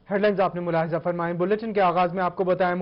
Headlines आपने मुलाहिजा फरमाए। Bulletin के आगाज में आपको बताएं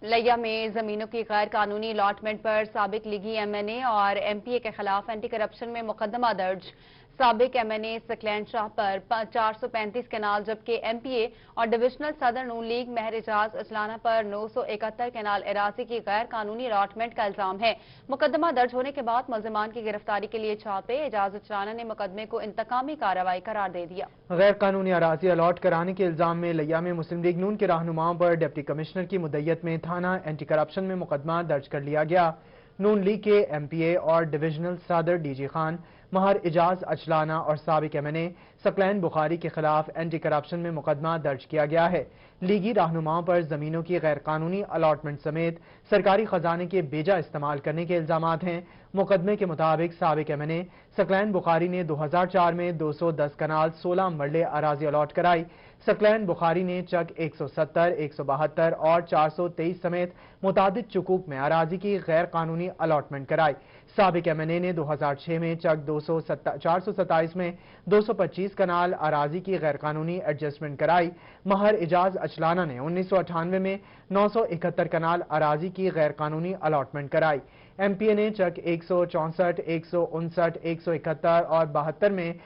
लिया में जमीनों की गैर कानूनी अलॉटमेंट पर साबिक लीगी एमएनए और एमपीए के खिलाफ एंटी करप्शन में मुकदमा दर्ज। साबिक एमएनए सकलैन शाह पर 435 कैनाल जबकि एमपीए और डिविजनल सदर नून लीग महर एजाज अचलाना पर 971 कैनाल एराजी की गैर कानूनी अलॉटमेंट का इल्जाम है। मुकदमा दर्ज होने के बाद मुलजिमान की गिरफ्तारी के लिए छापे। एजाज अचलाना ने मुकदमे को इंतकामी कार्रवाई करार दे दिया। गैर कानूनी अराजी अलॉट कराने के इल्जाम में लिया में मुस्लिम लीग नून के रहनुमाओं पर डिप्टी कमिश्नर की मुद्दत में थाना एंटी करप्शन में मुकदमा दर्ज कर लिया गया। नून लीग के एमपीए और डिविजनल सदर डीजी खान, महर एजाज अचलाना और साबिक एमएनए सकलैन बुखारी के खिलाफ एंटी करप्शन में मुकदमा दर्ज किया गया है। लीगी रहनुमाओं पर जमीनों की गैर कानूनी अलॉटमेंट समेत सरकारी खजाने के बेजा इस्तेमाल करने के इल्जामात हैं। मुकदमे के मुताबिक साबिक एमएनए सकलैन बुखारी ने 2004 में 210 कनाल 16 मरले अराजी अलॉट कराई। सकलैन बुखारी ने चक 170, 172 और 423 समेत मुतादिद चुकूक में अराजी की गैर कानूनी अलॉटमेंट कराई। साबिक एमएनए ने 2006 में चक 427 में 225 कनाल अराजी की गैर कानूनी एडजस्टमेंट कराई। महर एजाज अचलाना ने 1998 में 971 कनाल अराजी की गैर कानूनी अलॉटमेंट कराई। एमपीए ने चक 164, 159, 171 और 72 में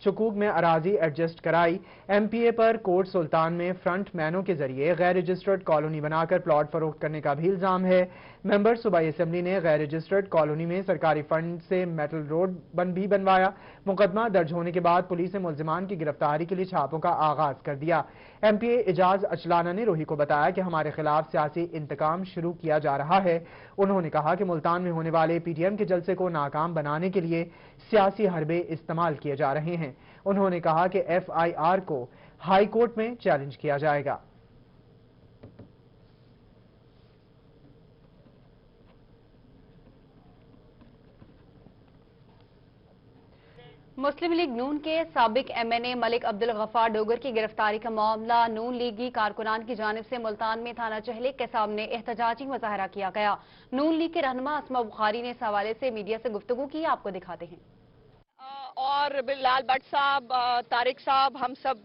चुकूक में अराजी एडजस्ट कराई। एमपीए पर कोट सुल्तान में फ्रंट मैनों के जरिए गैर रजिस्टर्ड कॉलोनी बनाकर प्लॉट फरोख्त करने का भी इल्जाम है। मेंबर सूबाई असेंबली ने गैर रजिस्टर्ड कॉलोनी में सरकारी फंड से मेटल रोड भी बनवाया। मुकदमा दर्ज होने के बाद पुलिस ने मुलजिमान की गिरफ्तारी के लिए छापों का आगाज कर दिया। एमपीए एजाज अचलाना ने रोही को बताया कि हमारे खिलाफ सियासी इंतकाम शुरू किया जा रहा है। उन्होंने कहा कि मुल्तान में होने वाले पीटीएम के जलसे को नाकाम बनाने के लिए सियासी हरबे इस्तेमाल किए जा रहे हैं। उन्होंने कहा कि एफआईआर को हाई कोर्ट में चैलेंज किया जाएगा। मुस्लिम लीग नून के साबिक एमएनए मलिक अब्दुल गफ्फार डोगर की गिरफ्तारी का मामला नून लीगी कारकुनान की जानिब से मुल्तान में थाना चहलिक के सामने एहतजाजी मुजाहरा किया गया। नून लीग के रहनुमा अस्मा बुखारी ने इस हवाले से मीडिया से गुफ्तगू की, आपको दिखाते हैं। और बिलाल भट्ट साहब, तारिक साहब, हम सब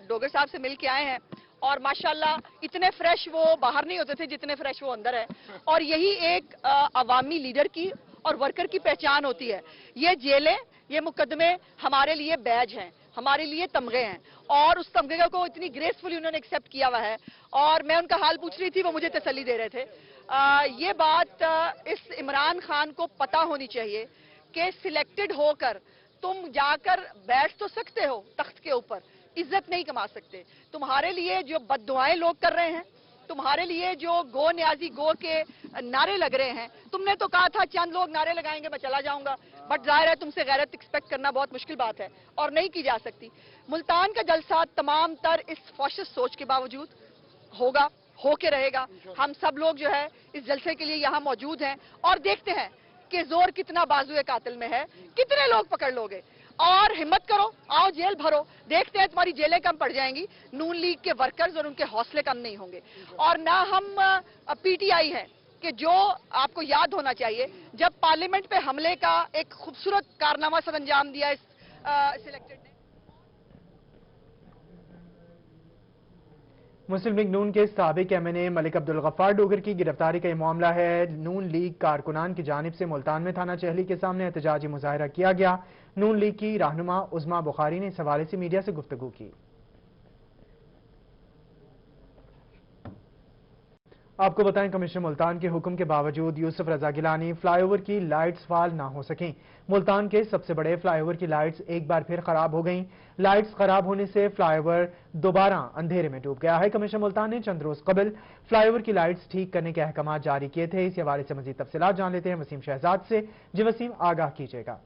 डोगर साहब से मिल के आए हैं और माशाल्लाह इतने फ्रेश वो बाहर नहीं होते थे जितने फ्रेश वो अंदर है। और यही एक अवामी लीडर की और वर्कर की पहचान होती है। ये जेलें, ये मुकदमे हमारे लिए बैज हैं, हमारे लिए तमगे हैं और उस तमगे को इतनी ग्रेसफुली उन्होंने एक्सेप्ट किया हुआ है। और मैं उनका हाल पूछ रही थी, वो मुझे तसल्ली दे रहे थे। ये बात इस इमरान खान को पता होनी चाहिए कि सिलेक्टेड होकर तुम जाकर बैठ तो सकते हो तख्त के ऊपर, इज्जत नहीं कमा सकते। तुम्हारे लिए जो बद्दुआएं लोग कर रहे हैं, तुम्हारे लिए जो गो न्याजी गो के नारे लग रहे हैं, तुमने तो कहा था चंद लोग नारे लगाएंगे मैं चला जाऊंगा, बट जाहिर है तुमसे गैरत एक्सपेक्ट करना बहुत मुश्किल बात है और नहीं की जा सकती। मुल्तान का जलसा तमाम तर इस फौशिश सोच के बावजूद होगा, होके रहेगा। हम सब लोग जो है इस जलसे के लिए यहाँ मौजूद हैं और देखते हैं कि जोर कितना बाजुए कातिल में है, कितने लोग पकड़ लोगे। और हिम्मत करो, आओ जेल भरो, देखते हैं तुम्हारी जेलें कम पड़ जाएंगी। नून लीग के वर्कर्स और उनके हौसले कम नहीं होंगे। और ना हम पीटीआई हैं कि जो आपको याद होना चाहिए जब पार्लियामेंट पे हमले का एक खूबसूरत कारनामा सर अंजाम दिया इस सिलेक्टेड ने। मुस्लिम लीग नून के साबिक एमएनए मलिक अब्दुल गफ्फार डोगर की गिरफ्तारी का यह मामला है। नून लीग कारकुनान की जानिब से मुल्तान में थाना चहली के सामने एहतजाजी मुजाहरा किया गया। नून लीग की रहनुमा उज़मा बुखारी ने इस हवाले से मीडिया से गुफ्तगू की। आपको बताएं, कमिश्नर मुल्तान के हुक्म के बावजूद यूसुफ रजा गिलानी फ्लाईओवर की लाइट्स फाल ना हो सकें। मुल्तान के सबसे बड़े फ्लाईओवर की लाइट्स एक बार फिर खराब हो गईं। लाइट्स खराब होने से फ्लाईओवर दोबारा अंधेरे में डूब गया है। कमिश्नर मुल्तान ने चंद रोज कबल फ्लाईओवर की लाइट्स ठीक करने के अहकाम जारी किए थे। इस हवाले से मजीद तफसीलात जान लेते हैं वसीम शहजाद से। जी वसीम, आगाह कीजिएगा।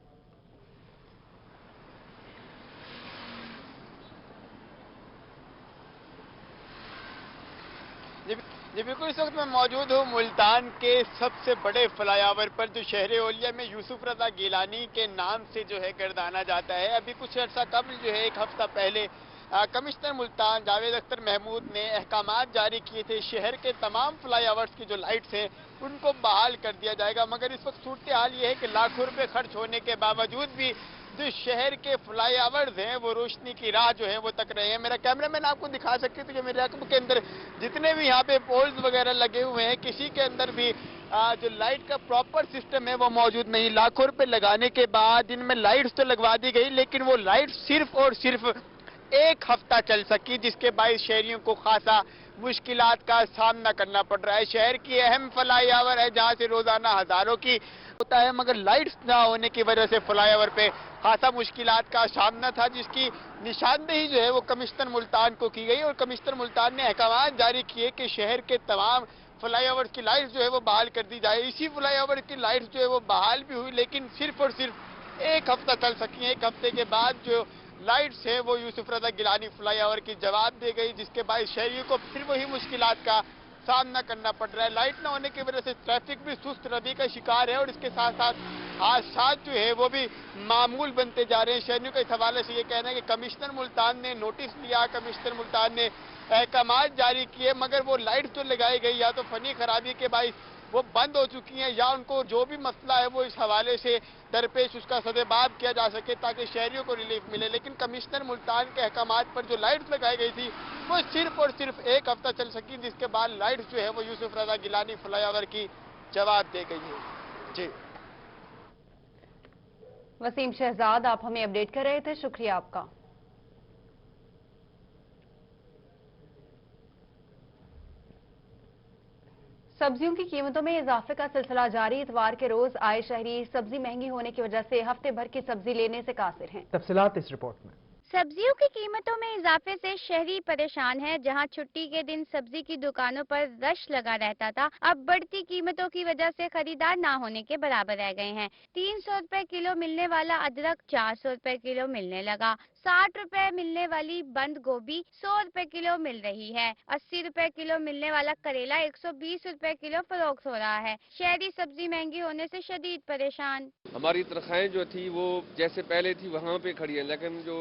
जी बिल्कुल, इस वक्त मैं मौजूद हूँ मुल्तान के सबसे बड़े फ्लाईओवर पर जो शहर ओलिया में यूसुफ रजा गिलानी के नाम से जो है गर्दाना जाता है। अभी कुछ अर्सा कबल जो है, एक हफ्ता पहले कमिश्नर मुल्तान जावेद अख्तर महमूद ने अहकामात जारी किए थे, शहर के तमाम फ्लाईओवर्स की जो लाइट्स हैं उनको बहाल कर दिया जाएगा। मगर इस वक्त सूरत हाल ये है कि लाखों रुपए खर्च होने के बावजूद भी जो शहर के फ्लाई ओवर्स हैं वो रोशनी की राह जो है वो तक रहे हैं। मेरा कैमरामैन आपको दिखा सकते हैं तो जो मेरे आंखों के अंदर जितने भी यहाँ पे पोल्स वगैरह लगे हुए हैं, किसी के अंदर भी जो लाइट का प्रॉपर सिस्टम है वो मौजूद नहीं। लाखों रुपए लगाने के बाद इनमें लाइट्स तो लगवा दी गई, लेकिन वो लाइट सिर्फ और सिर्फ एक हफ्ता चल सकी, जिसके बायस शहरियों को खासा मुश्किलात का सामना करना पड़ रहा है। शहर की अहम फ्लाई ओवर है जहां से रोजाना हजारों की होता है, मगर लाइट्स ना होने की वजह से फ्लाई ओवर पे खासा मुश्किलात का सामना था, जिसकी निशानदेही जो है वो कमिश्नर मुल्तान को की गई और कमिश्नर मुल्तान ने अहकाम जारी किए कि शहर के तमाम फ्लाई ओवर की लाइट्स जो है वो बहाल कर दी जाए। इसी फ्लाई ओवर की लाइट्स जो है वो बहाल भी हुई, लेकिन सिर्फ और सिर्फ एक हफ्ता चल सकी। एक हफ्ते के बाद जो लाइट्स है वो यूसुफ रजा गिलानी फ्लाई ओवर की जवाब दे गई, जिसके बाद शहरियों को फिर वही मुश्किलात का सामना करना पड़ रहा है। लाइट न होने की वजह से ट्रैफिक भी सुस्त रवि का शिकार है और इसके साथ साथ हादसा जो है वो भी मामूल बनते जा रहे हैं। शहरियों के इस हवाले से ये कहना है कि कमिश्नर मुल्तान ने नोटिस लिया, कमिश्नर मुल्तान ने अहकाम जारी किए, मगर वो लाइट जो लगाई गई या तो फनी खराबी के बाइस वो बंद हो चुकी हैं, या उनको जो भी मसला है वो इस हवाले से दरपेश उसका सदेबाब किया जा सके ताकि शहरियों को रिलीफ मिले। लेकिन कमिश्नर मुल्तान के अहकामात पर जो लाइट्स लगाई गई थी वो सिर्फ और सिर्फ एक हफ्ता चल सकी, जिसके बाद लाइट्स जो है वो यूसुफ रजा गिलानी फ्लाई ओवर की जवाब दे गई है। जी वसीम शहजाद, आप हमें अपडेट कर रहे थे, शुक्रिया आपका। सब्जियों की कीमतों में इजाफे का सिलसिला जारी। इतवार के रोज आए शहरी सब्जी महंगी होने की वजह से हफ्ते भर की सब्जी लेने से कासिर हैं। तफसीलात इस रिपोर्ट में। सब्जियों की कीमतों में इजाफे से शहरी परेशान है। जहां छुट्टी के दिन सब्जी की दुकानों पर रश लगा रहता था, अब बढ़ती कीमतों की वजह से खरीदार ना होने के बराबर रह गए हैं। 300 रुपए किलो मिलने वाला अदरक 400 रुपए किलो मिलने लगा। 60 रुपए मिलने वाली बंद गोभी 100 रुपए किलो मिल रही है। 80 रुपए किलो मिलने वाला करेला 120 रुपए किलो फरोख्त हो रहा है। शहरी सब्जी महंगी होने से शदीद परेशान। हमारी तनख्वाहें जो थी वो जैसे पहले थी वहाँ पे खड़ी है, लेकिन जो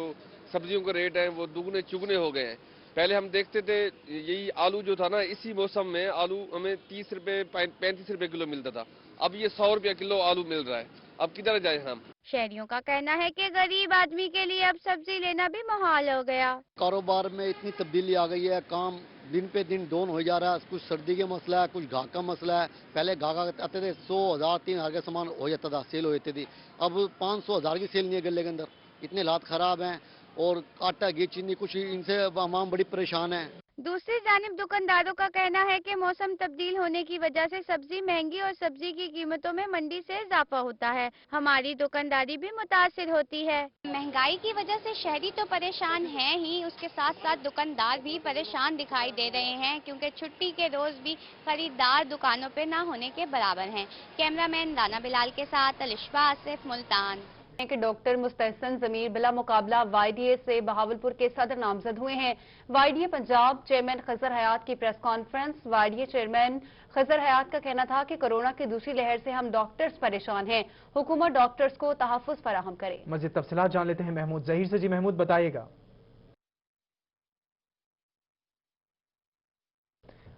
सब्जियों के रेट हैं वो दुगने चुगने हो गए हैं। पहले हम देखते थे यही आलू जो था ना, इसी मौसम में आलू हमें 30 रुपए 35 रुपए किलो मिलता था, अब ये 100 रुपए किलो आलू मिल रहा है। अब किधर जाए हम? शहरियों का कहना है कि गरीब आदमी के लिए अब सब्जी लेना भी मुहाल हो गया। कारोबार में इतनी तब्दीली आ गई है, काम दिन पे दिन डाउन हो जा रहा है। कुछ सर्दी का मसला है, कुछ घाघ का मसला है। पहले घाघ आते थे 100 1000 3000 का सामान हो जाता था, सेल हो जाती थी। अब 500 1000 की सेल नहीं है गले के अंदर। इतने हालात खराब हैं और आटा घी चीनी कुछ इनसे हम बड़ी परेशान है। दूसरी जानिब दुकानदारों का कहना है कि मौसम तब्दील होने की वजह से सब्जी महंगी और सब्जी की कीमतों में मंडी से इजाफा होता है। हमारी दुकानदारी भी मुतासिर होती है। महंगाई की वजह से शहरी तो परेशान हैं ही, उसके साथ साथ दुकानदार भी परेशान दिखाई दे रहे हैं, क्योंकि छुट्टी के रोज भी खरीदार दुकानों पे ना होने के बराबर हैं। कैमरामैन राना बिलाल के साथ अलिशबा आसिफ, मुल्तान। कि डॉक्टर मुस्तहसन जमीर बिला मुकाबला वाईडीए से बहावलपुर के सदर नामजद हुए हैं। वाईडीए पंजाब चेयरमैन खजर हयात की press conference. YDA chairman Khizar Hayat का कहना था कि कोरोना की दूसरी लहर से हम डॉक्टर्स परेशान हैं, हुकूमत डॉक्टर्स को तहफ्फुज़ फराहम करे। मज़ीद तफसीलात जान लेते हैं महमूद जहीर से। जी महमूद, बताइएगा।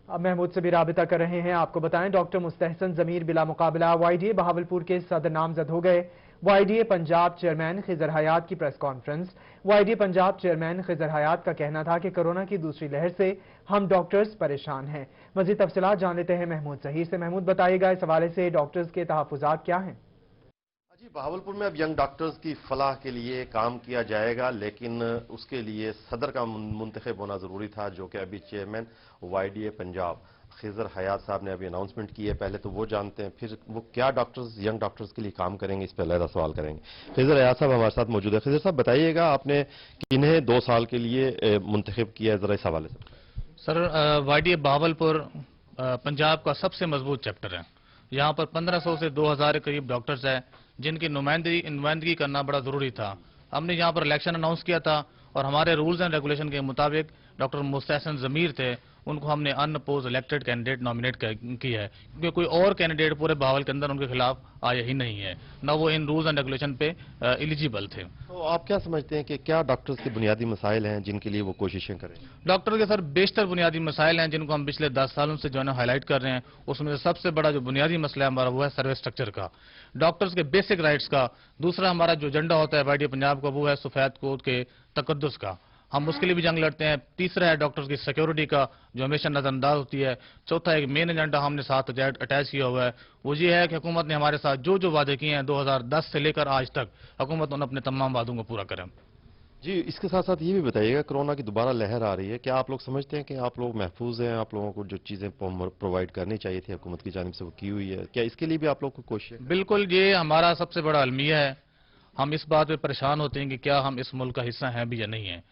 अब महमूद से भी राबिता कर रहे हैं। आपको बताएं, डॉक्टर मुस्तहसन जमीर बिला मुकाबला वाईडीए बहावलपुर के सदर नामजद हो गए। वाईडीए पंजाब चेयरमैन खजर हयात की press conference. YDA Punjab chairman Khizar Hayat का कहना था कि कोरोना की दूसरी लहर से हम डॉक्टर्स परेशान हैं। मज़ीद तफसीलात जान लेते हैं महमूद जहीर से। महमूद, बताइएगा इस हवाले से डॉक्टर्स के तहफ़्फ़ुज़ात क्या हैं? जी, बहावलपुर में अब यंग डॉक्टर्स की फलाह के लिए काम किया जाएगा, लेकिन उसके लिए सदर का मुंतखब होना ज़रूरी था, जो कि अभी चेयरमैन वाईडीए पंजाब खजर हयात साहब ने अभी अनाउंसमेंट की है। पहले तो वो जानते हैं, फिर वो क्या डॉक्टर्स यंग डॉक्टर्स के लिए काम करेंगे, इस पर अलग सवाल करेंगे। खजर हयात साहब हमारे साथ मौजूद है। खजर साहब, बताइएगा आपने किन्हें 2 साल के लिए मुंतखब किया है, ज़रा इस हवाले से। सर, वाईडीए बहावलपुर पंजाब का सबसे मजबूत चैप्टर है। यहाँ पर 1500 से 2000 के करीब डॉक्टर्स हैं, जिनकी नुमाइंदगी करना बड़ा ज़रूरी था। हमने यहाँ पर इलेक्शन अनाउंस किया था और हमारे रूल्स एंड रेगुलेशन के मुताबिक डॉक्टर मुस्तहसन ज़मीर थे, उनको हमने अनअपोज इलेक्टेड कैंडिडेट नॉमिनेट की है, क्योंकि कोई और कैंडिडेट पूरे बहावल के अंदर उनके खिलाफ आया ही नहीं है, न वो इन रूल्स एंड रेगुलेशन पे एलिजिबल थे। तो आप क्या समझते हैं कि क्या डॉक्टर्स के बुनियादी मसाइल हैं जिनके लिए वो कोशिशें करें? डॉक्टर के सर बेशतर बुनियादी मसाइल हैं जिनको हम पिछले 10 सालों से जो है ना हाईलाइट कर रहे हैं। उसमें से सबसे बड़ा जो बुनियादी मसला है हमारा वो है सर्विस स्ट्रक्चर का, डॉक्टर्स के बेसिक राइट्स का। दूसरा हमारा जो एजेंडा होता है वाईडीए पंजाब का वो है सफेद कोड के तकद्दुस का, हम उसके लिए भी जंग लड़ते हैं। तीसरा है डॉक्टर्स की सिक्योरिटी का जो हमेशा नजरअंदाज होती है। चौथा एक मेन एजेंडा हमने साथ अटैच किया हुआ है, वो ये है कि हुकूमत ने हमारे साथ जो जो वादे किए हैं 2010 से लेकर आज तक, हुकूमत उन अपने तमाम वादों को पूरा करें। जी, इसके साथ साथ ये भी बताइएगा, कोरोना की दोबारा लहर आ रही है, क्या आप लोग समझते हैं कि आप लोग महफूज हैं, आप लोगों को जो चीज़ें प्रोवाइड करनी चाहिए थी हुकूमत की जानिब से वो की हुई है, क्या इसके लिए भी आप लोग को कोशिश? बिल्कुल, ये हमारा सबसे बड़ा अलमिया है। हम इस बात पे परेशान होते हैं कि क्या हम इस मुल्क का हिस्सा हैं भी या नहीं है।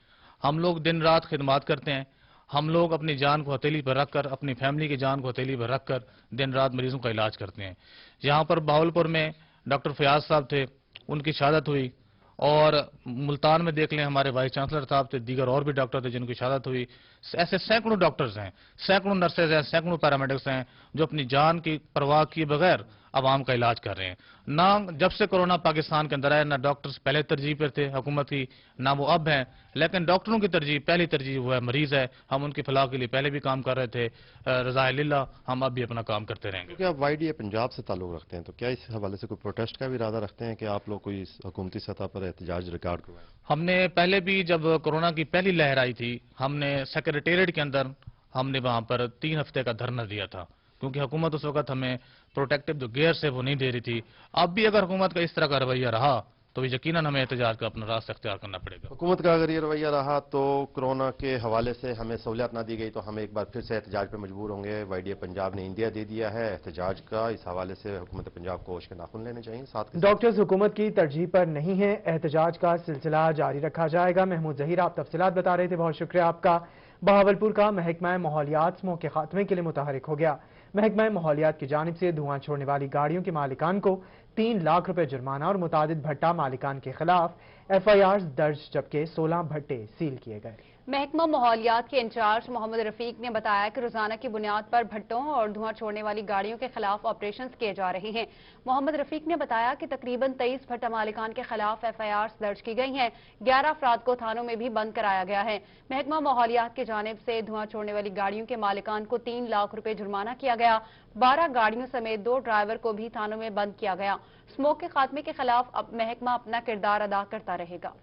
हम लोग दिन रात खिदमत करते हैं, हम लोग अपनी जान को हथेली पर रखकर, अपनी फैमिली की जान को हथेली पर रखकर दिन रात मरीजों का इलाज करते हैं। यहाँ पर बहावलपुर में डॉक्टर फयाज साहब थे, उनकी शहादत हुई, और मुल्तान में देख लें हमारे वाइस चांसलर साहब थे, दीगर और भी डॉक्टर थे जिनकी शहादत हुई। ऐसे सैकड़ों डॉक्टर्स हैं, सैकड़ों नर्सेज हैं, सैकड़ों पैरामेडिक्स हैं जो अपनी जान की परवाह किए बगैर आवाम का इलाज कर रहे हैं। ना जब से कोरोना पाकिस्तान के अंदर आया, ना डॉक्टर्स पहले तरजीह पर थे हुकूमत की, ना वो अब हैं, लेकिन डॉक्टरों की तरजीह, पहली तरजीह वो है मरीज है। हम उनकी फलाह के लिए पहले भी काम कर रहे थे, रज़ाए लिल्लाह हम अब भी अपना काम करते रहेंगे। क्योंकि आप वाईडीए पंजाब से ताल्लुक रखते हैं, तो क्या इस हवाले से कोई प्रोटेस्ट का भी इरादा रखते हैं कि आप लोग कोई हुकूमती सतह पर एहतजाज रिकॉर्ड करवाएं? हमने पहले भी जब कोरोना की पहली लहर आई थी, हमने सेक्रेटेरिएट के अंदर हमने वहां पर 3 हफ्ते का धरना दिया था, क्योंकि हुकूमत उस वक्त हमें प्रोटेक्टिव जो गियर से वो नहीं दे रही थी। अब भी अगर हुकूमत का इस तरह का रवैया रहा तो यकीनन हमें एहतजाज का अपना रास्ता इख्तियार करना पड़ेगा। हुकूमत का अगर ये रवैया रहा तो कोरोना के हवाले से हमें सहूलियत ना दी गई तो हम एक बार फिर से एहतजाज पर मजबूर होंगे। वाईडीए पंजाब ने इंडिया दे दिया है एहतजाज का, इस हवाले से हुकूमत पंजाब को होश के नाखुन लेने चाहिए। साथ डॉक्टर्स हुकूमत की तरजीह पर नहीं है, एहतजाज का सिलसिला जारी रखा जाएगा। महमूद जहीर आप तफसीलात बता रहे थे, बहुत शुक्रिया आपका। बहावलपुर का महकमा माहौलियात स्मोक के खात्मे के लिए मुतहरिक हो गया। महकमा माहौलियात की जानिब से धुआं छोड़ने वाली गाड़ियों के मालिकान को 3 लाख रुपए जुर्माना और मुतादिद भट्टा मालिकान के खिलाफ FIR दर्ज, जबकि 16 भट्टे सील किए गए। महकमा माहौलियात के इंचार्ज मोहम्मद रफीक ने बताया कि रोजाना की बुनियाद पर भट्टों और धुआं छोड़ने वाली गाड़ियों के खिलाफ ऑपरेशन किए जा रहे हैं। मोहम्मद रफीक ने बताया कि तकरीबन 23 भट्टा मालिकान के खिलाफ FIR दर्ज की गई हैं। 11 अफराद को थानों में भी बंद कराया गया है। महकमा माहौलियात की जानिब से धुआं छोड़ने वाली गाड़ियों के मालिकान को 3 लाख रुपए जुर्माना किया गया। 12 गाड़ियों समेत 2 ड्राइवर को भी थानों में बंद किया गया। स्मोक के खात्मे के खिलाफ अब महकमा अपना किरदार अदा करता रहेगा।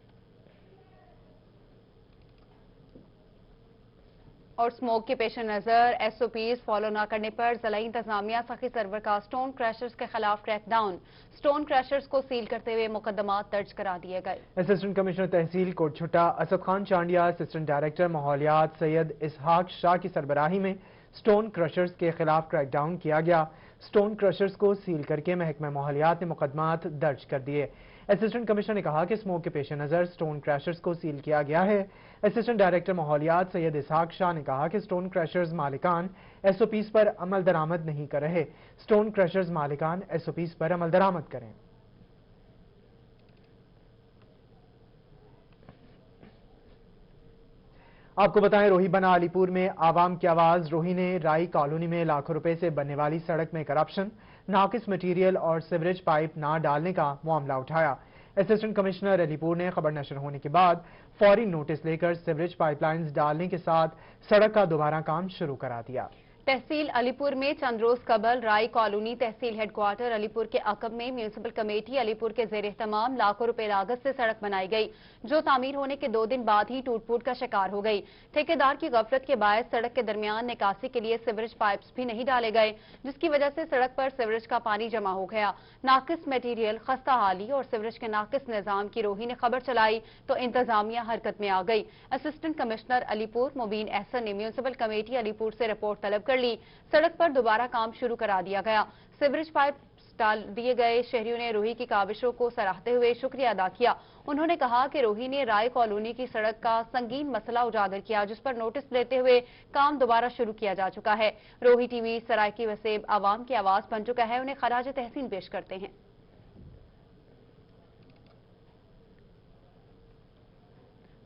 और स्मोक के पेश नजर SOPs फॉलो न करने पर जिला इंतजामिया सखी सर्वर का स्टोन क्रैशर्स के खिलाफ क्रैकडाउन, स्टोन क्रैशर्स को सील करते हुए मुकदमा दर्ज करा दिए गए। असिस्टेंट कमिश्नर तहसील कोटछुट्टा असद खान चांडिया, असिस्टेंट डायरेक्टर माहौलियात सैयद इसहाक शाह की सरबराही में स्टोन क्रशर्स के खिलाफ क्रैकडाउन किया गया। स्टोन क्रशर्स को सील करके महकमा माहौलियात ने मुकदमात दर्ज कर दिए। असिस्टेंट कमिश्नर ने कहा कि स्मोक के पेश नजर स्टोन क्रैशर्स को सील किया गया है। असिस्टेंट डायरेक्टर माहौलियात सैयद इसहाक शाह ने कहा कि स्टोन क्रैशर्स मालिकान SOPs पर अमल दरामद नहीं कर रहे। स्टोन क्रैशर्स मालिकान SOPs पर अमल दरामद करें। आपको बताएं, रोही बना अलीपुर में आवाम की आवाज रोही ने राई कॉलोनी में लाखों रुपए से बनने वाली सड़क में करप्शन, नाकिस मटीरियल और सीवरेज पाइप ना डालने का मामला उठाया। असिस्टेंट कमिश्नर अलीपुर ने खबर नशर होने के बाद फौरी नोटिस लेकर सीवरेज पाइपलाइंस डालने के साथ सड़क का दोबारा काम शुरू करा दिया। तहसील अलीपुर में चंद रोज कबल राई कॉलोनी तहसील हेडक्वार्टर अलीपुर के अकब में म्यूनिसिपल कमेटी अलीपुर के जेर तमाम लाखों रुपए लागत से सड़क बनाई गई, जो तामीर होने के 2 दिन बाद ही टूट फूट का शिकार हो गई। ठेकेदार की गफलत के बायस सड़क के दरमियान निकासी के लिए सीवरेज पाइप्स भी नहीं डाले गए, जिसकी वजह से सड़क पर सीवरेज का पानी जमा हो गया। नाकिस मटीरियल, खस्ता हाली और सीवरेज के नाकिस निजाम की रोही ने खबर चलाई तो इंतजामिया हरकत में आ गई। असिस्टेंट कमिश्नर अलीपुर मुबीन एहसन ने म्यूनिसिपल कमेटी अलीपुर से रिपोर्ट तलब कर ली। सड़क पर दोबारा काम शुरू करा दिया गया। सीवरेज पाइप डाल दिए गए। शहरियों ने रोही की काविशों को सराहते हुए शुक्रिया अदा किया। उन्होंने कहा कि रोही ने राय कॉलोनी की सड़क का संगीन मसला उजागर किया, जिस पर नोटिस लेते हुए काम दोबारा शुरू किया जा चुका है। रोही टीवी सरायकी वसेब आवाम की आवाज बन चुका है, उन्हें खराज तहसीन पेश करते हैं।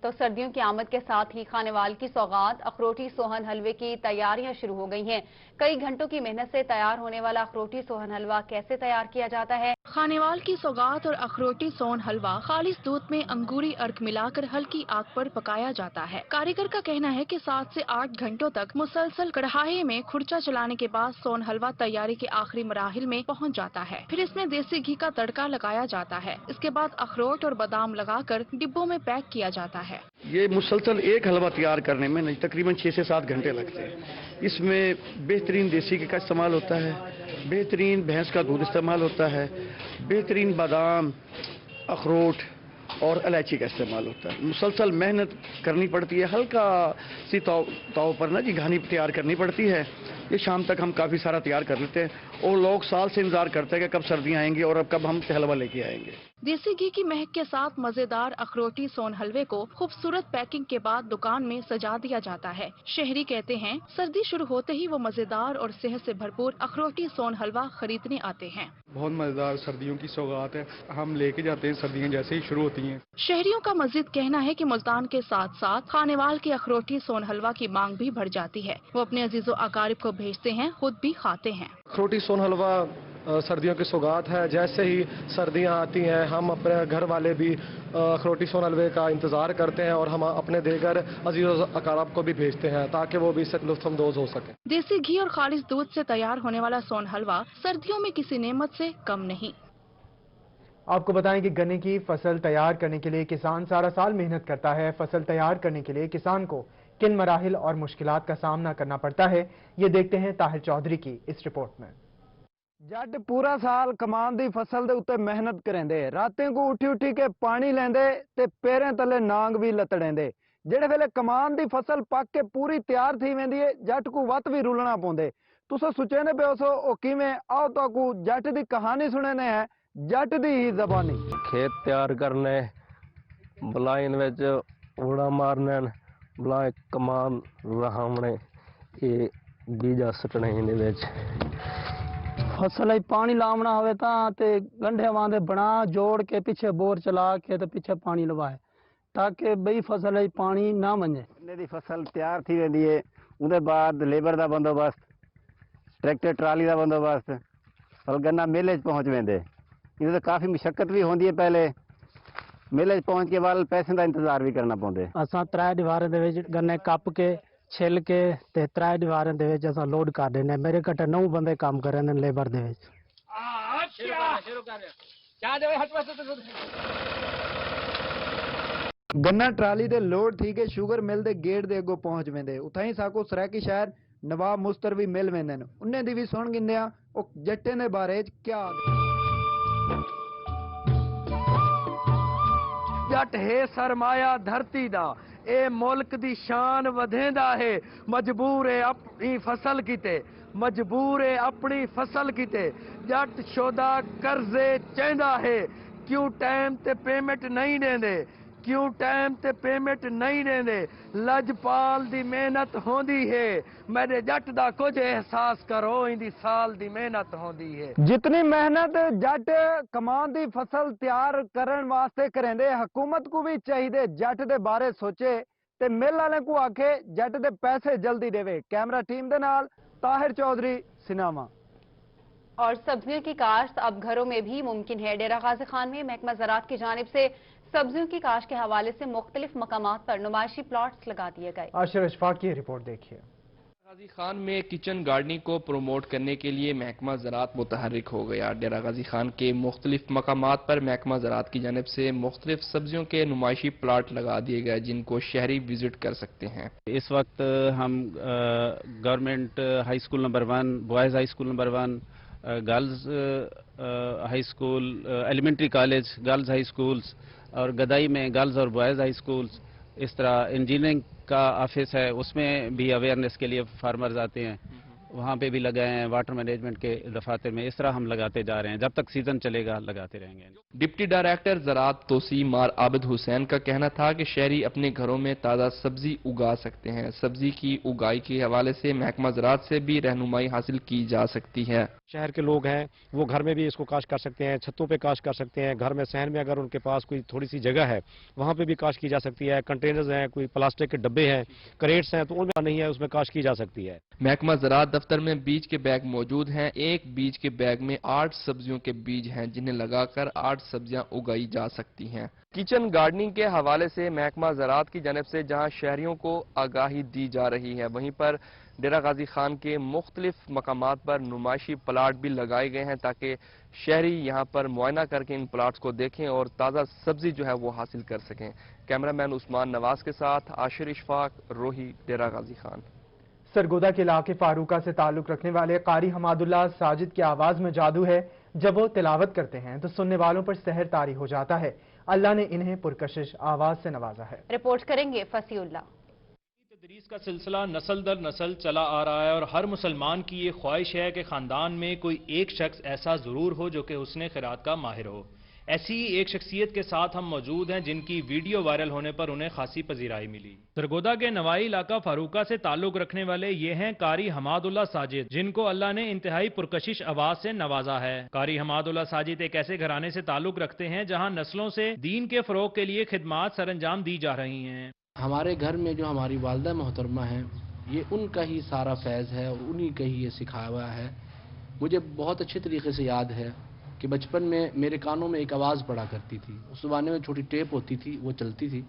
तो सर्दियों की आमद के साथ ही खानेवाल की सौगात अखरोटी सोहन हलवे की तैयारियां शुरू हो गई हैं। कई घंटों की मेहनत से तैयार होने वाला अखरोटी सोहन हलवा कैसे तैयार किया जाता है? खानेवाल की सौगात और अखरोटी सोहन हलवा खालिस दूध में अंगूरी अर्क मिलाकर हल्की आग पर पकाया जाता है। कारीगर का कहना है कि 7 से 8 घंटों तक मुसलसल कढ़ाई में खुरचा चलाने के बाद सोहन हलवा तैयारी के आखिरी मराहिल में पहुंच जाता है। फिर इसमें देसी घी का तड़का लगाया जाता है। इसके बाद अखरोट और बादाम लगाकर डिब्बों में पैक किया जाता है। ये मुसलसल एक हलवा तैयार करने में तकरीबन 6 से 7 घंटे लगते हैं। इसमें बेहतरीन देसी घी का इस्तेमाल होता है, बेहतरीन भैंस का दूध इस्तेमाल होता है, बेहतरीन बादाम, अखरोट और इलायची का इस्तेमाल होता है। मुसलसल मेहनत करनी पड़ती है, हल्का सी ताव पर जी घानी तैयार करनी पड़ती है। ये शाम तक हम काफ़ी सारा तैयार कर लेते हैं और लोग साल से इंतजार करते हैं कि कब सर्दियाँ आएंगी और अब कब हम हलवा लेके आएंगे। देसी घी की महक के साथ मजेदार अखरोटी सोन हलवे को खूबसूरत पैकिंग के बाद दुकान में सजा दिया जाता है। शहरी कहते हैं सर्दी शुरू होते ही वो मजेदार और सेहत से भरपूर अखरोटी सोन हलवा खरीदने आते हैं। बहुत मजेदार सर्दियों की सौगात है, हम लेके जाते हैं सर्दियाँ जैसे ही शुरू होती हैं। शहरियों का मजीद कहना है कि मुल्तान के साथ साथ खानेवाल के अखरोटी सोन हलवा की मांग भी बढ़ जाती है। वो अपने अजीजों अकारिब को भेजते हैं, खुद भी खाते हैं। अखरोटी सोन हलवा सर्दियों की सौगात है। जैसे ही सर्दियां आती हैं हम अपने घर वाले भी अखरोटी सोन हलवे का इंतज़ार करते हैं और हम अपने देगर अजीज़ अकाराब को भी भेजते हैं ताकि वो भी इससे लुत्फ़अंदोज़ हो सके। देसी घी और खालिस दूध से तैयार होने वाला सोन हलवा सर्दियों में किसी नेमत से कम नहीं। आपको बताएं कि गन्ने की फसल तैयार करने के लिए किसान सारा साल मेहनत करता है। फसल तैयार करने के लिए किसान को किन मराहिल और मुश्किलात का सामना करना पड़ता है, ये देखते हैं ताहिर चौधरी की इस रिपोर्ट में। जट पूरा साल कमान दी फसल दे उत्ते मेहनत करेंदे, रातें को उठी उठी के पानी लेंदे ते पैरें तले नांग भी लतड़ेंदे। जेड़े वेले कमान दी फसल पक के पूरी तैयार थी वेंदी है, जट को वत भी रुलना पौंदे। तुस सोचेंदे पे हो ओ किवें? आओ ताकू जट दी कहानी सुनेने है, जट दी ही ज़बानी। खेत तैयार करने, बलाइन विच उड़ा मारने, बलाए कमान रहावणे, ये बीजा सटने इहदे विच फसल पानी लावना होवे ते गंढे वांदे बना जोड़ के पीछे बोर चला के ते पीछे पानी लवाए ताकि बई फसल पानी ना वने। गन्ने दी फसल तैयार थी वेंदी है, उहदे बाद लेबर दा बंदोबस्त, ट्रैक्टर ट्राली दा बंदोबस्त और गन्ना मेले च पहुंच वेंदे। इहदे काफ़ी मुशक्कत भी होंदी है। पहले मेले च पहुंच के बाद पैसे का इंतजार भी करना पौंदे। असां 3 दीवारें दे विच गन्ने कप के छिल के ते 3 दीवारें दे विच असां लोड कर देने। मेरे घटे 9 बंदे काम कर रहे हैं लेबर दे विच। गन्ना ट्राली दे लोड थी के शुगर मिल दे गेट दे अगों पहुंच वेंदे। उथाई साको सराकी शहर नवाब मुस्तर भी मिल वेंदे ने। उन्ने दी भी सुन गिंदे आ ओ जट्टे ने बारे च क्या। जट है सरमाया धरती दा, ए मुल्क दी शान वधेंदा है। मजबूर है अपनी फसल किते, मजबूर है अपनी फसल किते। जट शोदा कर्जे चेंदा है, क्यों टाइम ते पेमेंट नहीं देंदे, क्यों टाइम ते पेमेंट नहीं देंदे। लजपाल दी मेहनत होंदी है, मेरे जट दा कुछ एहसास करो, इंदी साल दी मेहनत होंदी है। जितनी मेहनत जट कमान दी फसल तैयार करन वास्ते करेंदे, हुकूमत को भी चाहिए जट दे बारे सोचे ते मिल वाले को आखे जट दे पैसे जल्दी देवे। कैमरा टीम दे नाल ताहिर चौधरी, सिनामा। और सब्जियों की काश्त अब घरों में भी मुमकिन है। डेरा गाजी खान में महकमा ज़राअत की जानिब से सब्जियों की काश्त के हवाले से मुख्तलिफ मकामात पर नुमाइशी प्लॉट्स लगा दिए गए। आशिर अशफाक की रिपोर्ट देखिए। गाजी खान में किचन गार्डनिंग को प्रमोट करने के लिए महकमा ज़राअत मुतहर्रिक हो गया। डेरा गाजी खान के मुख्तलिफ मकामात पर महकमा ज़राअत की जानिब से मुख्तलिफ सब्जियों के नुमाइशी प्लाट लगा दिए गए जिनको शहरी विजिट कर सकते हैं। इस वक्त हम government high school number 1, boys high school number 1, girls high school, elementary college, girls high schools और गदाई में गर्ल्स और बॉयज़ हाई स्कूल्स, इस तरह इंजीनियरिंग का ऑफिस है, उसमें भी अवेयरनेस के लिए फार्मर्स आते हैं। वहाँ पे भी लगाए हैं, वाटर मैनेजमेंट के दफातर में। इस तरह हम लगाते जा रहे हैं, जब तक सीजन चलेगा लगाते रहेंगे। डिप्टी डायरेक्टर ज़राअत तोसी मार आबिद हुसैन का कहना था कि शहरी अपने घरों में ताज़ा सब्जी उगा सकते हैं। सब्जी की उगाई के हवाले से महकमा ज़राअत से भी रहनुमाई हासिल की जा सकती है। शहर के लोग हैं वो घर में भी इसको काश्त कर सकते हैं, छतों पे काश्त कर सकते हैं, घर में सहन में अगर उनके पास कोई थोड़ी सी जगह है वहाँ पे भी काश्त की जा सकती है। कंटेनर्स हैं, कोई प्लास्टिक के डब्बे हैं, क्रेट्स हैं, तो उनमें नहीं है, उसमें काश्त की जा सकती है। महकमा ज़राअत दफ्तर में बीज के बैग मौजूद हैं। एक बीज के बैग में 8 सब्जियों के बीज हैं जिन्हें लगाकर 8 सब्जियां उगाई जा सकती हैं। किचन गार्डनिंग के हवाले से महकमा ज़राअत की जानिब से जहां शहरियों को आगाही दी जा रही है, वहीं पर डेरा गाजी खान के मुख्तलिफ मकामात पर नुमाइशी प्लाट भी लगाए गए हैं ताकि शहरी यहाँ पर मुआयना करके इन प्लाट्स को देखें और ताज़ा सब्जी जो है वो हासिल कर सकें। कैमरामैन उस्मान नवाज के साथ आशिर इशफाक, रोही, डेरा गाजी खान। सरगोदा के इलाके फारूका से ताल्लुक रखने वाले कारी हमादुल्लाह साजिद की आवाज में जादू है। जब वो तिलावत करते हैं तो सुनने वालों पर सहर तारी हो जाता है। अल्लाह ने इन्हें पुरकशिश आवाज से नवाजा है। रिपोर्ट करेंगे फसीउल्लाह। तदरीस का सिलसिला नस्ल दर नस्ल चला आ रहा है और हर मुसलमान की ये ख्वाहिश है कि खानदान में कोई एक शख्स ऐसा जरूर हो जो कि हुस्ने क़िराअत का माहिर हो। ऐसी ही एक शख्सियत के साथ हम मौजूद हैं जिनकी वीडियो वायरल होने पर उन्हें खासी पजीराई मिली। सरगोदा के नवाई इलाका फारूका से ताल्लुक रखने वाले ये हैं कारी हमादुल्लाह साजिद, जिनको अल्लाह ने इंतहाई पुरकशिश आवाज से नवाजा है। कारी हमादुल्लाह साजिद एक ऐसे घराने से ताल्लुक रखते हैं जहाँ नस्लों से दीन के फरोग के लिए खिदमात सरंजाम दी जा रही हैं। हमारे घर में जो हमारी वालदा मोहतरमा है, ये उनका ही सारा फैज़ है और उन्हीं का ही ये सिखाया हुआ है। मुझे बहुत अच्छे तरीके से याद है कि बचपन में मेरे कानों में एक आवाज़ पड़ा करती थी। उस ज़माने में छोटी टेप होती थी, वो चलती थी,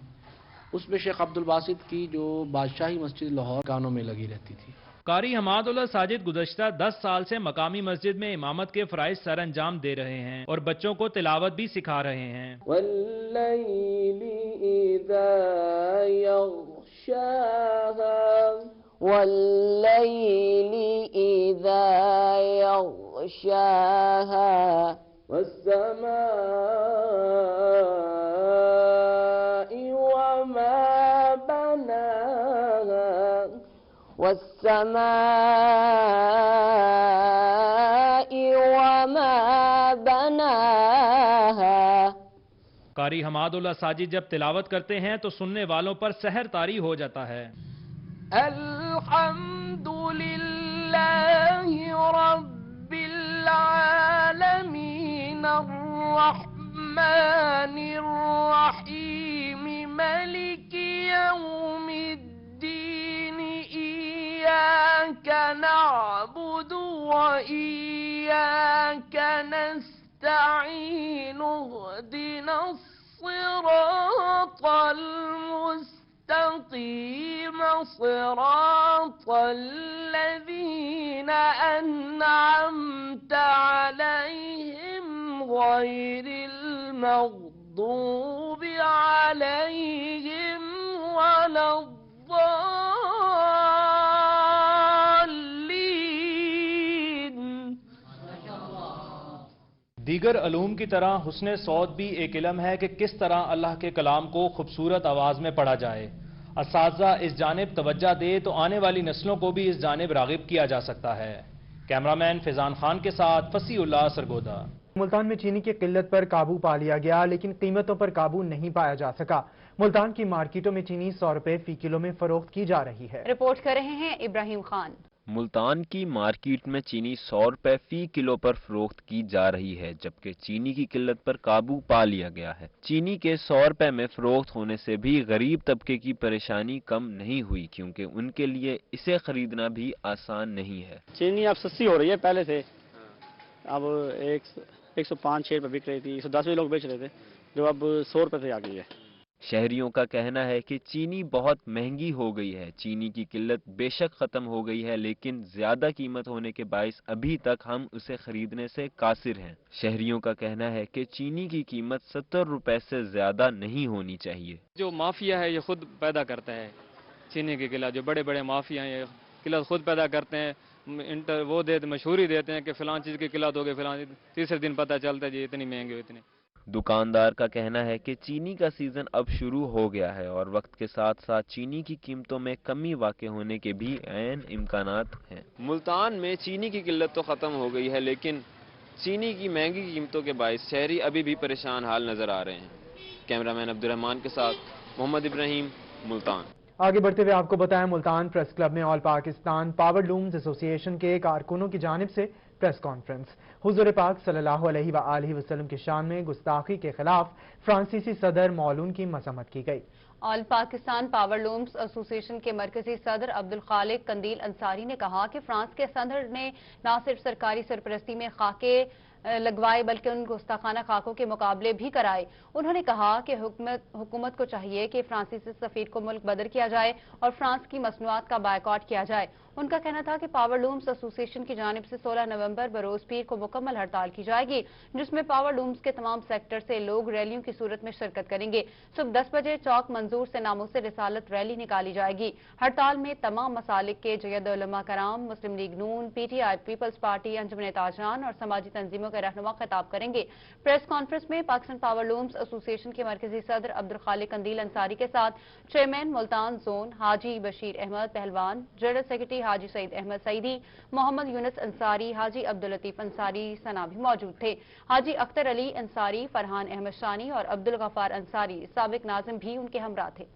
उसमें शेख अब्दुल बासित की जो बादशाही मस्जिद लाहौर कानों में लगी रहती थी। कारी हमादुल्लाह साजिद गुज़श्ता 10 साल से मकामी मस्जिद में इमामत के फ़राइज़ सर अंजाम दे रहे हैं और बच्चों को तिलावत भी सिखा रहे हैं। वल्लैली इज़ा यग़शाहा, वल्लैली इज़ा यग़शाहा, वस्समाइ वमा बनाहा, वस्समाइ वमा बनाहा। कारी हमादुल्लाह साजिद जब तिलावत करते हैं तो सुनने वालों पर सहर तारी हो जाता है। अल्हम्दुलिल्लाहि रब्बिल आलमीन अर्रहमानिर रहीम मालिकि यौमिद्दीन इय्याका नअबुदु व इय्याका नस्तईन इहदिनस सिरातल मुस्तकीम सिरातल लज़ीना अन्अमता अलैहिम गैरिल मग़दूबि अलैहिम वलद्दाल्लीन। दीगर अलूम की तरह हुस्ने सौत भी एक इल्म है कि किस तरह अल्लाह के कलाम को खूबसूरत आवाज में पढ़ा जाए। असातिज़ा इस जानिब तवज्जो दे तो आने वाली नस्लों को भी इस जानिब रागिब किया जा सकता है। कैमरामैन फैजान खान के साथ फसीउल्लाह, सरगोदा। मुल्तान में चीनी की किल्लत पर काबू पा लिया गया, लेकिन कीमतों पर काबू नहीं पाया जा सका। मुल्तान की मार्केटों में चीनी 100 रुपए फी किलो में फरोख्त की जा रही है। रिपोर्ट कर रहे हैं इब्राहिम खान। मुल्तान की मार्केट में चीनी 100 रुपए फी किलो पर फरोख्त की जा रही है, जबकि चीनी की किल्लत पर काबू पा लिया गया है। चीनी के 100 रुपए में फरोख्त होने से भी गरीब तबके की परेशानी कम नहीं हुई, क्योंकि उनके लिए इसे खरीदना भी आसान नहीं है। चीनी अब सस्ती हो रही है पहले से। अब 105-106 रुपए बिक रही थी, 110 भी लोग बेच रहे थे, जो अब 100 रुपए से आ गई है। शहरियों का कहना है कि चीनी बहुत महंगी हो गई है। चीनी की किल्लत बेशक खत्म हो गई है, लेकिन ज्यादा कीमत होने के बायस अभी तक हम उसे खरीदने से कासिर हैं। शहरियों का कहना है कि चीनी की कीमत 70 रुपए से ज्यादा नहीं होनी चाहिए। जो माफिया है ये खुद पैदा करता है चीनी की किल्लत। जो बड़े बड़े माफिया हैं ये किल्लत खुद पैदा करते हैं। मशहूरी देते हैं कि फलां चीज़ की किल्लत हो गई, फलां तीसरे दिन पता चलता है जी इतनी महंगी हो इतनी। दुकानदार का कहना है कि चीनी का सीजन अब शुरू हो गया है और वक्त के साथ साथ चीनी की कीमतों में कमी वाक़ होने के भी ऐन इम्कानात हैं। मुल्तान में चीनी की किल्लत तो ख़त्म हो गई है, लेकिन चीनी की महंगी कीमतों के बायस शहरी अभी भी परेशान हाल नजर आ रहे हैं। कैमरामैन अब्दुर्रहमान के साथ मोहम्मद इब्राहिम, मुल्तान। आगे बढ़ते हुए आपको बताएं, मुल्तान प्रेस क्लब में all Pakistan power looms association के कारकुनों की जानिब से प्रेस कॉन्फ्रेंस। हुजूर पाक सल्लल्लाहु अलैहि वसल्लम की शान में गुस्ताखी के खिलाफ फ्रांसीसी सदर मौलून की मजम्मत की गई। All Pakistan power looms association के मरकजी सदर अब्दुल खालिक कंदील अंसारी ने कहा कि फ्रांस के सदर ने न सिर्फ सरकारी सरपरस्ती में खाके लगवाए बल्कि उन गुस्ताखाना खाकों के मुकाबले भी कराए। उन्होंने कहा कि हुकूमत को चाहिए कि फ्रांसीसी सफीर को मुल्क बदर किया जाए और फ्रांस की मसनूआत का बायकॉट किया जाए। उनका कहना था कि पावर लूम्स एसोसिएशन की जानिब से 16 नवंबर बरोज पीर को मुकम्मल हड़ताल की जाएगी, जिसमें पावर लूम्स के तमाम सेक्टर से लोग रैलियों की सूरत में शिरकत करेंगे। सुबह 10 बजे चौक मंजूर से नामों से रिसालत रैली निकाली जाएगी। हड़ताल में तमाम मसालिक के जयद उलमा कराम, मुस्लिम लीग नून, पीटीआई, पीपल्स पार्टी, अंजुमन ताजरान और समाजी तंजीमों के रहनुमा खिताब करेंगे। प्रेस कॉन्फ्रेंस में पाकिस्तान पावर लूम्स एसोसिएशन के मरकजी सदर अब्दुल खालिक कंदील अंसारी के साथ चेयरमैन मुल्तान जोन हाजी बशीर अहमद पहलवान, जनरल सेक्रेटरी हाजी सईद अहमद सईदी, मोहम्मद यूनुस अंसारी, हाजी अब्दुल लतीफ अंसारी सना भी मौजूद थे। हाजी अख्तर अली अंसारी, फरहान अहमद शानी और अब्दुल गफार अंसारी साबिक नाजिम भी उनके हमरा थे।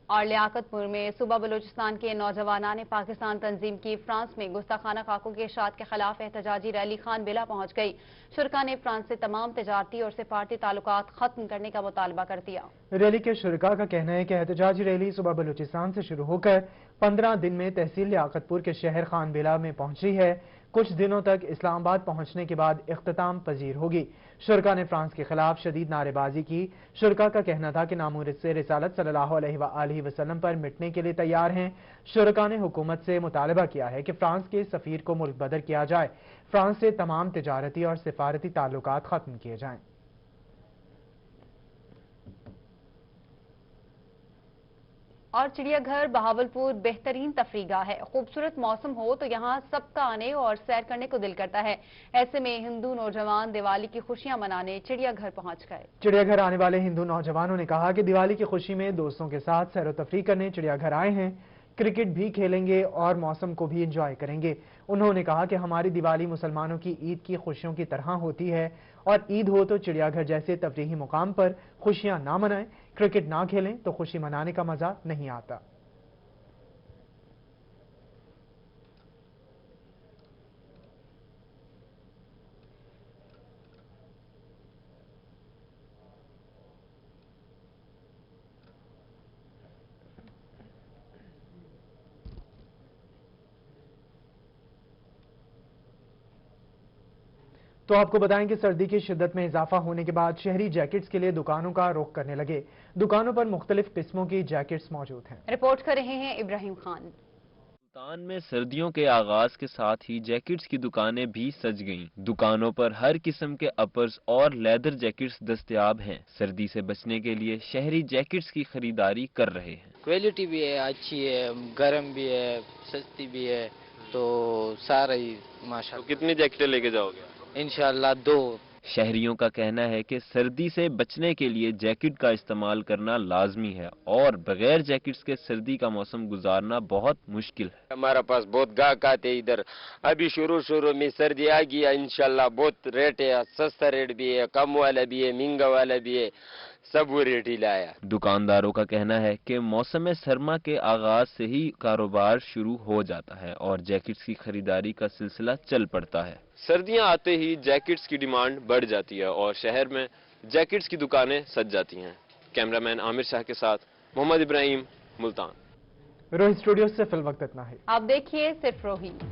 और लियाकतपुर में सूबा बलूचिस्तान के नौजवानों ने पाकिस्तान तंजीम की फ्रांस में गुस्ताखाना खाकों के इरशाद के खिलाफ एहतजाजी रैली खान बिला पहुंच गई। शुरका ने फ्रांस से तमाम तजारती और सिफारती ताल्लुकात खत्म करने का मुतालबा कर दिया। रैली के शुरका का कहना है कि एहतजाजी रैली सूबा बलूचिस्तान से शुरू होकर 15 दिन में तहसील लियाकतपुर के शहर खान बिला में पहुंची है। कुछ दिनों तक इस्लामाबाद पहुंचने के बाद इख्तिताम पजीर होगी। शुरका ने फ्रांस के खिलाफ शदीद नारेबाजी की। शुरका का कहना था कि नामूर से रिसालत सल्लल्लाहु अलैहि वसल्लम पर मिटने के लिए तैयार हैं। शुरका ने हुकूमत से मुतालबा किया है कि फ्रांस के सफीर को मुल्क बदर किया जाए, फ्रांस से तमाम तिजारती और सिफारती ताल्लुकात खत्म किए जाएं। और चिड़ियाघर बहावलपुर बेहतरीन तफरीगाह है। खूबसूरत मौसम हो तो यहाँ सबका आने और सैर करने को दिल करता है। ऐसे में हिंदू नौजवान दिवाली की खुशियां मनाने चिड़ियाघर पहुंच गए। चिड़ियाघर आने वाले हिंदू नौजवानों ने कहा कि दिवाली की खुशी में दोस्तों के साथ सैर व तफरीह करने चिड़ियाघर आए हैं। क्रिकेट भी खेलेंगे और मौसम को भी एंजॉय करेंगे। उन्होंने कहा कि हमारी दिवाली मुसलमानों की ईद की खुशियों की तरह होती है और ईद हो तो चिड़ियाघर जैसे तफरीही मुकाम पर खुशियां ना मनाएं, क्रिकेट ना खेलें तो खुशी मनाने का मजा नहीं आता। तो आपको बताएं कि सर्दी की शिद्दत में इजाफा होने के बाद शहरी जैकेट्स के लिए दुकानों का रुख करने लगे। दुकानों पर मुख्तलिफ किस्मों की जैकेट्स मौजूद हैं। रिपोर्ट कर रहे हैं इब्राहिम खान। मुल्तान में सर्दियों के आगाज के साथ ही जैकेट्स की दुकानें भी सज गईं। दुकानों पर हर किस्म के अपर्स और लेदर जैकेट्स दस्तयाब हैं। सर्दी से बचने के लिए शहरी जैकेट्स की खरीदारी कर रहे हैं। क्वालिटी भी है, अच्छी है, गर्म भी है, सस्ती भी है, तो सारा ही माशाल्लाह। तो कितनी जैकेटें लेके जाओगे? इंशाल्लाह 2। शहरियों का कहना है कि सर्दी से बचने के लिए जैकेट का इस्तेमाल करना लाजमी है और बगैर जैकेट्स के सर्दी का मौसम गुजारना बहुत मुश्किल है। हमारे पास बहुत गाहक आते इधर। अभी शुरू में सर्दी आ गई, इंशाल्लाह बहुत रेट है, सस्ता रेट भी है, कम वाला भी है, महंगा वाला भी है, सब वो रेट ही लाया। दुकानदारों का कहना है कि मौसम सरमा के आगाज से ही कारोबार शुरू हो जाता है और जैकेट्स की खरीदारी का सिलसिला चल पड़ता है। सर्दियां आते ही जैकेट्स की डिमांड बढ़ जाती है और शहर में जैकेट्स की दुकानें सज जाती हैं। कैमरामैन आमिर शाह के साथ मोहम्मद इब्राहिम, मुल्तान। रोहित स्टूडियो से फिल वक्त इतना है। आप देखिए सिर्फ रोहित।